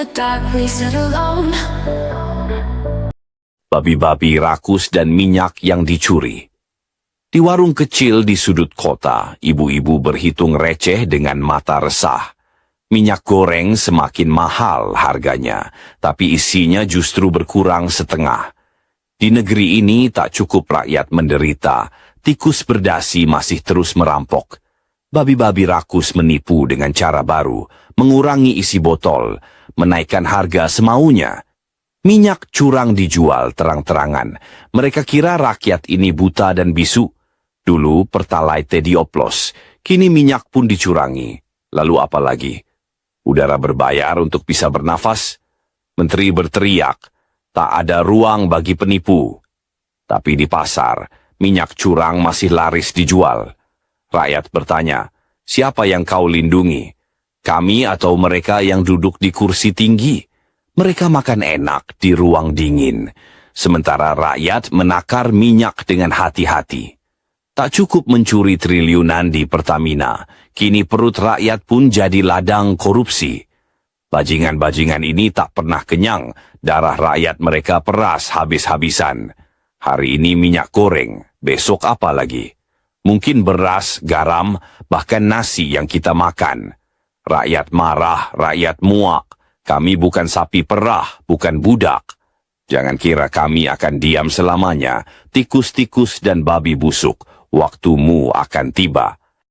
the dark we sit alone. Babi-babi rakus dan minyak yang dicuri. Di warung kecil di sudut kota, ibu-ibu berhitung receh dengan mata resah. Minyak goreng semakin mahal harganya, tapi isinya justru berkurang setengah. Di negeri ini tak cukup rakyat menderita, tikus berdasi masih terus merampok. Babi-babi rakus menipu dengan cara baru, mengurangi isi botol, menaikkan harga semaunya. Minyak curang dijual terang-terangan. Mereka kira rakyat ini buta dan bisu. Dulu Pertalite dioplos, kini minyak pun dicurangi. Lalu apa lagi? Udara berbayar untuk bisa bernafas? Menteri berteriak, tak ada ruang bagi penipu. Tapi di pasar, minyak curang masih laris dijual. Rakyat bertanya, siapa yang kau lindungi? Kami atau mereka yang duduk di kursi tinggi? Mereka makan enak di ruang dingin, sementara rakyat menakar minyak dengan hati-hati. Tak cukup mencuri triliunan di Pertamina, kini perut rakyat pun jadi ladang korupsi. Bajingan-bajingan ini tak pernah kenyang, darah rakyat mereka peras habis-habisan. Hari ini minyak goreng, besok apa lagi? Mungkin beras, garam, bahkan nasi yang kita makan. Rakyat marah, rakyat muak. Kami bukan sapi perah, bukan budak. Jangan kira kami akan diam selamanya. Tikus-tikus dan babi busuk, waktumu akan tiba.